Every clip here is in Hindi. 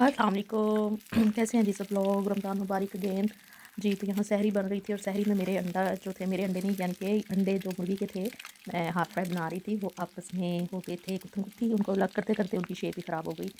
अस्सलाम वालेकुम। कैसे हैं जी सब लोग? रमज़ान मुबारक अगेन। जी, तो यहाँ सहरी बन रही थी और सहरी में मेरे अंडा जो थे, मेरे अंडे नहीं यानी कि अंडे जो मुर्गी के थे, मैं हाफ़ फ्राई बना रही थी। वो आपस में हो गए थे गुत्थम-गुत्ती, उनको अलग करते-करते उनकी शेप ही ख़राब हो गई।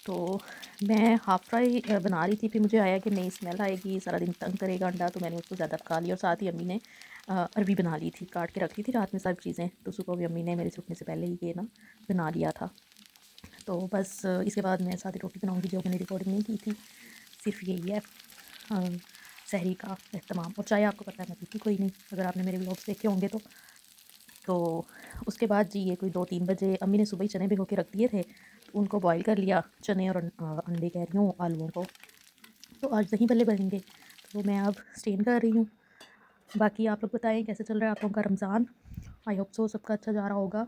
तो मैं हाफ़ फ्राई बना रही थी, फिर मुझे आया कि नहीं स्मेल आएगी, सारा दिन तंग करेगा अंडा, तो मैंने उसको ज़्यादा पका लिया और साथ ही अम्मी ने अरबी बना ली थी, काट के रख ली थी रात में सब चीज़ें, तो सुबह भी अम्मी ने मेरे उठने से पहले ही ये ना बना लिया था। तो बस इसके बाद मैं सादी रोटी बनाऊँगी जो मैंने रिकॉर्डिंग नहीं की थी। सिर्फ़ यही है सहरी का एहतमाम। और चाय आपको पता है मैं पीती कोई नहीं, अगर आपने मेरे व्लॉग्स देखे होंगे तो। तो उसके बाद जी ये कोई 2-3 बजे अम्मी ने सुबह ही चने भिगो के रख दिए थे, तो उनको बॉयल कर लिया, चने और अंडे कह रही हूँ, आलूओं को। तो आज दही भल्ले बनेंगे, तो मैं अब स्टेन कर रही हूँ। बाकी आप लोग बताएँ कैसे चल रहा है आप लोगों का रमज़ान? आई होप सो सबका अच्छा जा रहा होगा।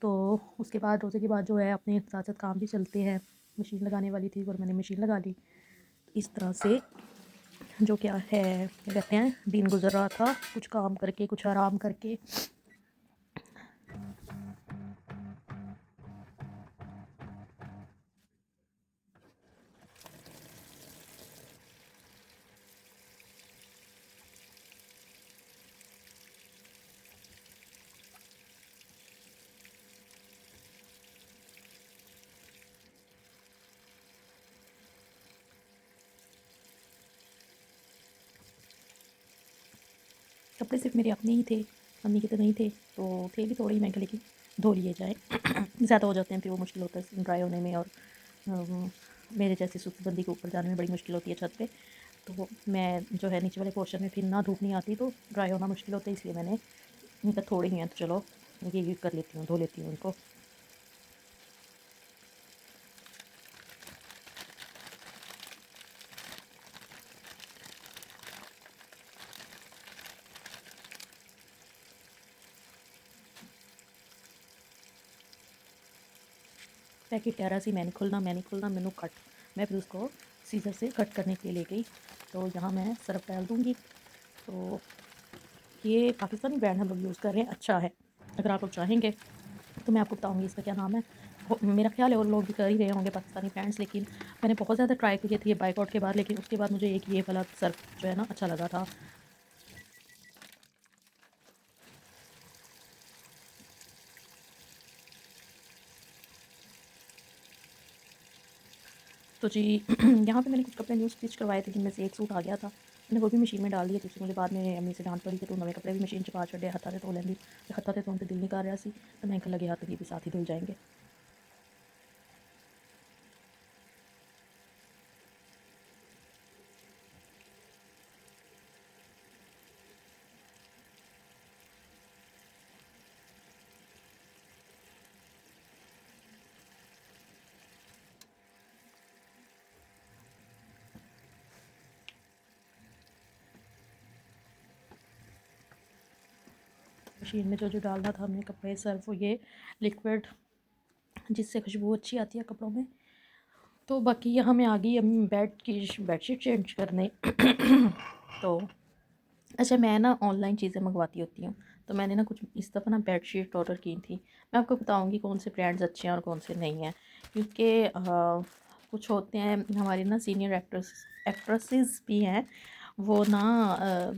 तो उसके बाद रोज़े के बाद जो है अपने साथ-साथ काम भी चलते हैं। मशीन लगाने वाली थी और मैंने मशीन लगा ली। इस तरह से जो क्या है, क्या कहते हैं, दिन गुज़र रहा था, कुछ काम करके, कुछ आराम करके। कपड़े सिर्फ़ मेरे अपने ही थे, मम्मी के तो नहीं थे, तो थे भी थोड़े ही, मैं कहा लेकिन धो लिए जाएँ। ज़्यादा हो जाते हैं फिर वो मुश्किल होता है ड्राई होने में, और मेरे जैसी सुस्तबंदी को ऊपर जाने में बड़ी मुश्किल होती है छत पे। तो मैं जो है नीचे वाले पोर्शन में फिर ना धूप नहीं आती तो ड्राई होना मुश्किल होता है, इसलिए मैंने इनका थोड़े ही हैं तो चलो ये कर लेती हूँ, धो लेती हूँ इनको। पैकेट कह रहा सी मैं नहीं खुलना मैनू कट। मैं फिर उसको सीज़र से कट करने के लिए ले गई। तो यहाँ मैं सरफ डाल दूँगी। तो ये पाकिस्तानी ब्रांड हम लोग यूज़ कर रहे हैं, अच्छा है। अगर आप लोग चाहेंगे तो मैं आपको बताऊँगी इसका क्या नाम है। मेरा ख़्याल है और लोग भी कर ही रहे होंगे पाकिस्तानी ब्रांड्स, लेकिन मैंने बहुत ज़्यादा ट्राई किए थे ये बायकॉट के बाद, लेकिन उसके बाद मुझे एक ये वाला सर्फ जो है ना अच्छा लगा था। तो जी यहाँ पे मैंने कुछ कपड़े न्यू स्टिच करवाए थे, जिनमें से एक सूट आ गया था। मैंने वो भी मशीन में डाल दिया, क्योंकि मुझे बाद में अम्मी से डांट पड़ी कि तू नवे कपड़े भी मशीन च पा छड्डे, हत्था ते धो लैंदी। ते हत्था ते धोन ते दिल नहीं कर रहा सी, तो मैं लगे हाथ ये भी साथ ही धुल जाएंगे। मशीन में जो डालना था हमने कपड़े सर्फ, वो ये लिक्विड जिससे खुशबू अच्छी आती है कपड़ों में। तो बाकी यहाँ मैं आ गई अभी बेडशीट चेंज करने। तो अच्छा, मैं ना ऑनलाइन चीज़ें मंगवाती होती हूँ, तो मैंने ना कुछ इस दफ़ा ना बेडशीट ऑर्डर की थी। मैं आपको बताऊँगी कौन से ब्रांड्स अच्छे हैं और कौन से नहीं हैं, क्योंकि कुछ होते हैं हमारे ना सीनियर एक्ट्रेसेस भी हैं, वो ना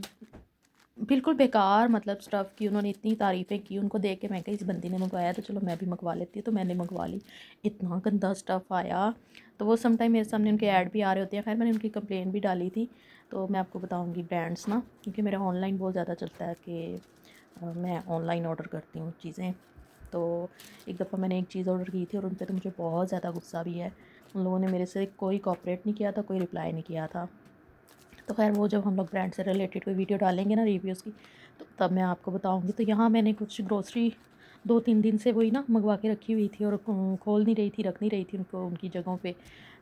बिल्कुल बेकार मतलब स्टफ़ की, उन्होंने इतनी तारीफ़ें की, उनको देख के मैं कही इस बंदी ने मंगवाया तो चलो मैं भी मंगवा लेती हूँ, तो मैंने मंगवा ली। इतना गंदा स्टफ़ आया, तो वो सम टाइम मेरे सामने उनके ऐड भी आ रहे होते हैं। ख़ैर मैंने उनकी कंप्लेंट भी डाली थी। तो मैं आपको बताऊँगी ब्रांड्स ना, क्योंकि मेरा ऑनलाइन बहुत ज़्यादा चलता है कि मैं ऑनलाइन ऑर्डर करती हूँ चीज़ें। तो एक दफ़ा मैंने एक चीज़ ऑर्डर की थी और उन पे तो मुझे बहुत ज़्यादा गुस्सा भी है। उन लोगों ने मेरे से कोई कोऑपरेट नहीं किया था, कोई रिप्लाई नहीं किया था। तो ख़ैर वो जब हम लोग ब्रांड से रिलेटेड कोई वीडियो डालेंगे ना रिव्यूज़ की, तो तब मैं आपको बताऊँगी। तो यहाँ मैंने कुछ ग्रोसरी 2-3 दिन से वही ना मंगवा के रखी हुई थी, और खोल नहीं रही थी, रख नहीं रही थी उनको उनकी जगहों पे।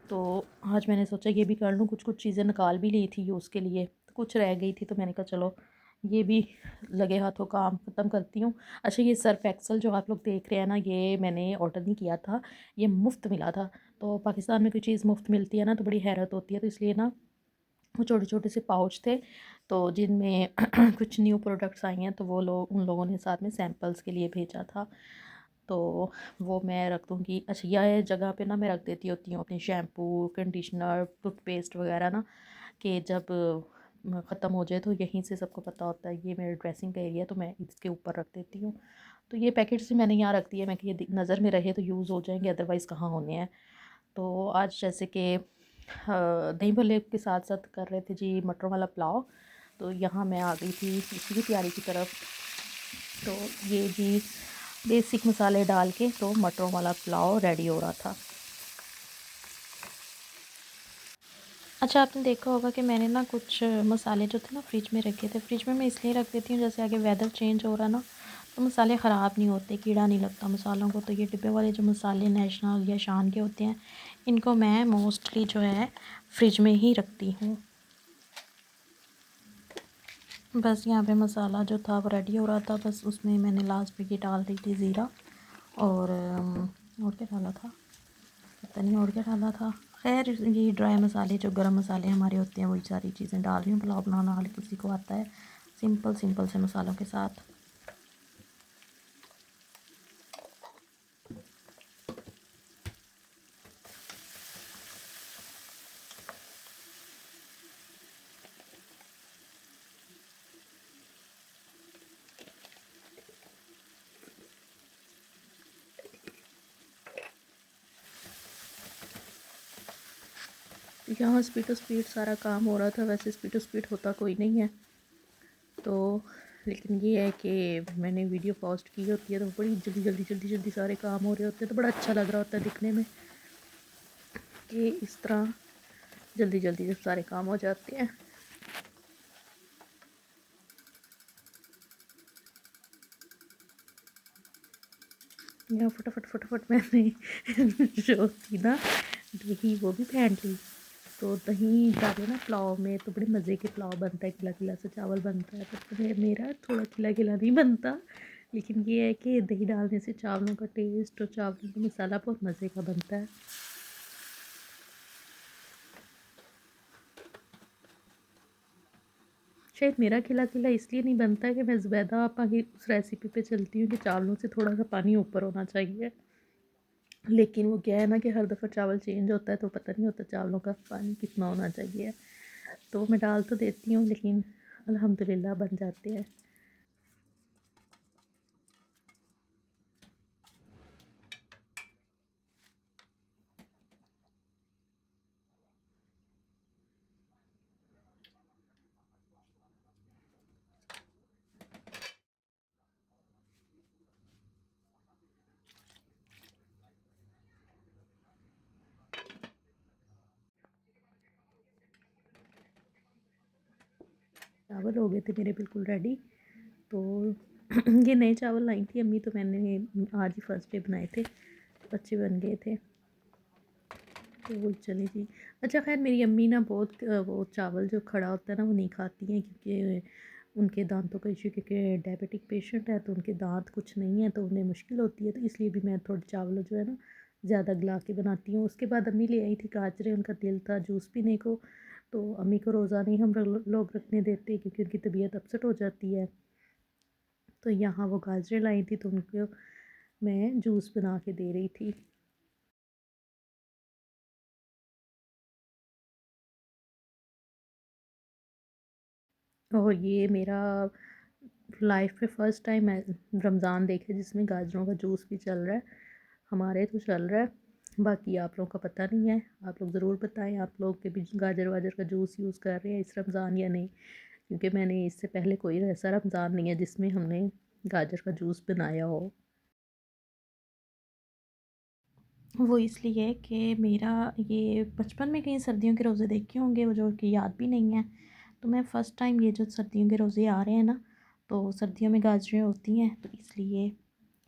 तो आज मैंने सोचा ये भी कर लूँ, कुछ-कुछ चीज़ें निकाल भी ली थी यूज़ के लिए, तो कुछ रह गई थी, तो मैंने कहा चलो ये भी लगे हाथों काम ख़त्म करती हूँ। अच्छा, ये सर्फ़ एक्सेल जो आप लोग देख रहे हैं ना, ये मैंने ऑर्डर नहीं किया था, ये मुफ़्त मिला था। तो पाकिस्तान में कोई चीज़ मुफ़्त मिलती है ना, तो बड़ी हैरत होती है, तो इसलिए ना वो छोटे-छोटे से पाउच थे, तो जिनमें कुछ न्यू प्रोडक्ट्स आई हैं, तो वो लोग उन लोगों ने साथ में सैंपल्स के लिए भेजा था। तो वो मैं रख दूँगी। अच्छा, यह जगह पे ना मैं रख देती होती हूँ अपनी शैम्पू, कंडीशनर, टूथपेस्ट वगैरह ना, कि जब ख़त्म हो जाए तो यहीं से सबको पता होता है ये मेरा ड्रेसिंग का एरिया है, तो मैं इसके ऊपर रख देती हूँ। तो ये पैकेट्स भी मैंने यहाँ रख दिए, मैं कि ये नज़र में रहे तो यूज़ हो जाएंगे, अदरवाइज़ कहाँ होने हैं। तो आज जैसे कि दही भल्ले के साथ साथ कर रहे थे जी मटर वाला पुलाव, तो यहाँ मैं आ गई थी इसी की तैयारी की तरफ। तो ये जी बेसिक मसाले डाल के तो मटरों वाला पुलाव रेडी हो रहा था। अच्छा, आपने देखा होगा कि मैंने ना कुछ मसाले जो थे ना फ्रिज में रखे थे। फ्रिज में मैं इसलिए रख देती हूँ, जैसे आगे वेदर चेंज हो रहा ना, तो मसाले ख़राब नहीं होते, कीड़ा नहीं लगता मसालों को। तो ये डिब्बे वाले जो मसाले नेशनल या शान के होते हैं, इनको मैं मोस्टली जो है फ्रिज में ही रखती हूँ। बस यहाँ पे मसाला जो था वो रेडी हो रहा था, बस उसमें मैंने लास्ट में ये डाल दी थी ज़ीरा, और क्या डाला था पता नहीं, और क्या डाला था। खैर, ये ड्राई मसाले जो गरम मसाले हमारे होते हैं वही सारी चीज़ें डाल रही हूँ। पुलाव बनाना हर किसी को आता है, सिंपल सिंपल से मसालों के साथ। यहाँ स्पीड टू स्पीड सारा काम हो रहा था, वैसे स्पीड टू स्पीड होता कोई नहीं है, तो लेकिन ये है कि मैंने वीडियो पोस्ट की होती है तो बड़ी जल्दी जल्दी जल्दी जल्दी सारे काम हो रहे होते हैं, तो बड़ा अच्छा लग रहा होता है दिखने में कि इस तरह जल्दी जल्दी जब सारे काम हो जाते हैं। यहाँ फटाफट फटाफट मैंने जो थी ना दही वो भी फेंट ली। तो दही डाले ना पुलाव में तो बड़े मज़े के पुलाव बनता है, खिला खिला सा चावल बनता है। तो मेरा थोड़ा खिला खिला नहीं बनता, लेकिन ये है कि दही डालने से चावलों का टेस्ट और चावलों का मसाला बहुत मज़े का बनता है। शायद मेरा खिला खिला इसलिए नहीं बनता कि मैं ज़ुबैदा आपा की उस रेसिपी पे चलती हूँ कि चावलों से थोड़ा सा पानी ऊपर होना चाहिए, लेकिन वो क्या है ना कि हर दफ़ा चावल चेंज होता है तो पता नहीं होता चावलों का पानी कितना होना चाहिए। तो मैं डाल तो देती हूँ, लेकिन अल्हम्दुलिल्लाह बन जाते हैं। चावल हो गए थे मेरे बिल्कुल रेडी। तो ये नए चावल लाई थी अम्मी, तो मैंने आज ही फर्स्ट डे बनाए थे, तो अच्छे बन गए थे। तो वो चली जी। अच्छा, खैर मेरी अम्मी ना बहुत वो चावल जो खड़ा होता है ना वो नहीं खाती हैं, क्योंकि उनके दांतों का इशू, क्योंकि डायबिटिक पेशेंट है तो उनके दांत कुछ नहीं है तो उन्हें मुश्किल होती है, तो इसलिए भी मैं थोड़े चावल जो है ना ज़्यादा गला के बनाती हूँ। उसके बाद अम्मी ले आई थी गाजरें, उनका दिल था जूस पीने को, तो अम्मी को रोज़ाना ही हम लोग रखने देते क्योंकि उनकी तबीयत अपसेट हो जाती है। तो यहाँ वो गाजरें लाई थी तो उनको मैं जूस बना के दे रही थी। और ये मेरा लाइफ में फ़र्स्ट टाइम है रमज़ान देखे जिसमें गाजरों का जूस भी चल रहा है। हमारे तो चल रहा है, बाकी आप लोगों का पता नहीं है। आप लोग ज़रूर बताएं आप लोग के भी गाजर वाजर का जूस यूज़ कर रहे हैं इस रमज़ान या नहीं, क्योंकि मैंने इससे पहले कोई ऐसा रमज़ान नहीं है जिसमें हमने गाजर का जूस बनाया हो। वो इसलिए कि मेरा ये बचपन में कहीं सर्दियों के रोज़े देखे होंगे वो, जो कि याद भी नहीं है। तो मैं फ़र्स्ट टाइम ये जो सर्दियों के रोज़े आ रहे हैं ना, तो सर्दियों में गाजरें होती हैं तो इसलिए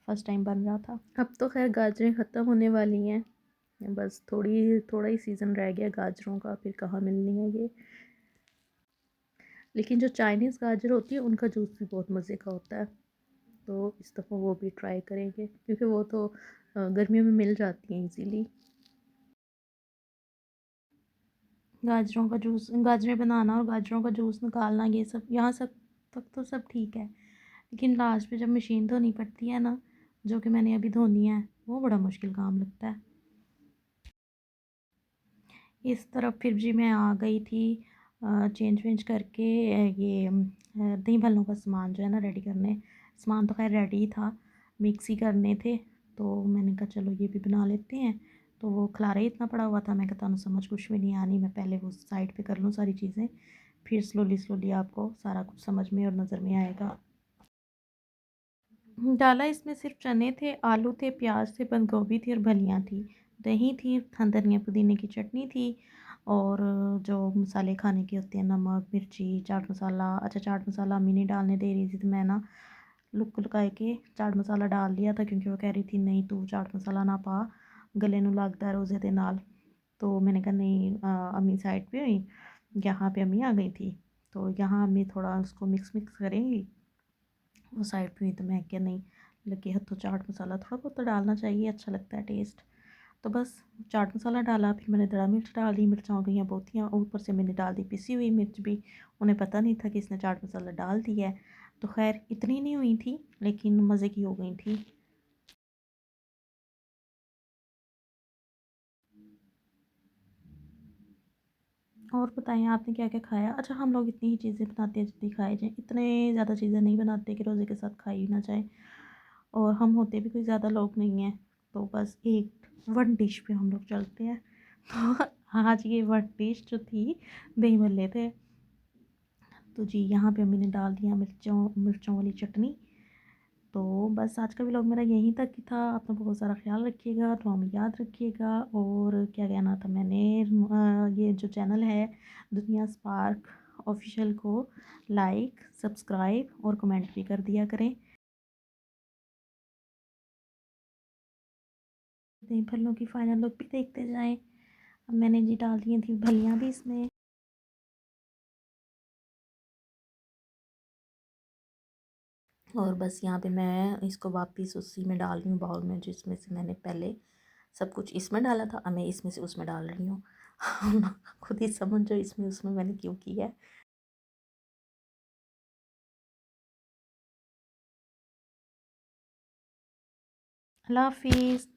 फ़र्स्ट टाइम बन रहा था। अब तो खैर गाजरें ख़त्म होने वाली हैं, बस थोड़ा ही सीज़न रह गया गाजरों का, फिर कहाँ मिलनी है ये। लेकिन जो चाइनीज़ गाजर होती है उनका जूस भी बहुत मज़े का होता है, तो इस दफ़ा वो भी ट्राई करेंगे क्योंकि वो तो गर्मियों में मिल जाती हैं इजीली। गाजरों का जूस, गाजरें बनाना और गाजरों का जूस निकालना, ये सब यहाँ सब तक तो सब ठीक है, लेकिन लास्ट पे जब मशीन धोनी पड़ती है ना, जो कि मैंने अभी धोनी है, वो बड़ा मुश्किल काम लगता है। इस तरफ फिर जी मैं आ गई थी चेंज वेंज करके ये दही भल्लों का सामान जो है ना रेडी करने। सामान तो खैर रेडी ही था, मिक्स ही करने थे। तो मैंने कहा चलो ये भी बना लेते हैं। तो वो खलारा ही इतना पड़ा हुआ था, मैं कहता हूँ समझ कुछ भी नहीं आनी, मैं पहले वो साइड पे कर लूँ सारी चीज़ें, फिर स्लोली स्लोली आपको सारा कुछ समझ में और नज़र में आएगा। डाला इसमें सिर्फ चने थे, आलू थे, प्याज थे, बंद गोभी थी और फलियाँ थी, दही थी, धनिया पुदीने की चटनी थी, और जो मसाले खाने के होते हैं नमक मिर्ची चाट मसाला। अच्छा चाट मसाला अम्मी नहीं डालने दे रही थी, तो मैं ना लुक लुकाए के चाट मसाला डाल लिया था, क्योंकि वो कह रही थी नहीं तू चाट मसाला ना पा, गले नू लगदा रोज़े दे नाल। तो मैंने कहा नहीं अम्मी साइड पे हुई, यहाँ पे अम्मी आ गई थी, तो यहाँ अम्मी थोड़ा उसको मिक्स मिक्स करेंगी। वो साइड पे हुई तो मैं क्या नहीं लगे हाथों चाट मसाला थोड़ा बहुत तो डालना चाहिए, अच्छा लगता है टेस्ट। तो बस चाट मसाला डाला, फिर मैंने दड़ा मिर्च डाल दी, मिर्चा हो गई बहुत ही, और ऊपर से मैंने डाल दी पिसी हुई मिर्च भी। उन्हें पता नहीं था कि इसने चाट मसाला डाल दिया है। तो खैर इतनी नहीं हुई थी, लेकिन मज़े की हो गई थी। और बताएं आपने क्या क्या खाया। अच्छा हम लोग इतनी ही चीज़ें बनाते हैं जितनी खाए जाएँ, इतने ज़्यादा चीज़ें नहीं बनाते कि रोज़े के साथ खाई ना जाए। और हम होते भी कोई ज़्यादा लोग नहीं हैं, तो बस एक वन डिश पे हम लोग चलते हैं। तो आज ये वन डिश जो थी, दही भल्ले थे। तो जी यहाँ पे अम्मी ने डाल दिया मिर्चों मिर्चों वाली चटनी। तो बस आज का व्लॉग मेरा यहीं तक ही था। अपना बहुत सारा ख्याल रखिएगा, दुआ में याद रखिएगा। और क्या कहना था मैंने, ये जो चैनल है दुनिया स्पार्क ऑफिशियल को लाइक सब्सक्राइब और कमेंट भी कर दिया करें। दही भल्लों की फाइनल लुक भी देखते जाएं। अब मैंने जी डाल दी थी भलियाँ भी इसमें। और बस यहाँ पे मैं इसको वापस उसी में डाल रही हूँ बाउल में, जिसमें से मैंने पहले सब कुछ इसमें डाला था, अब मैं इसमें से उसमें डाल रही हूँ। खुद ही समझो इसमें उसमें मैंने क्यों किया है। अल्लाह हाफिज़।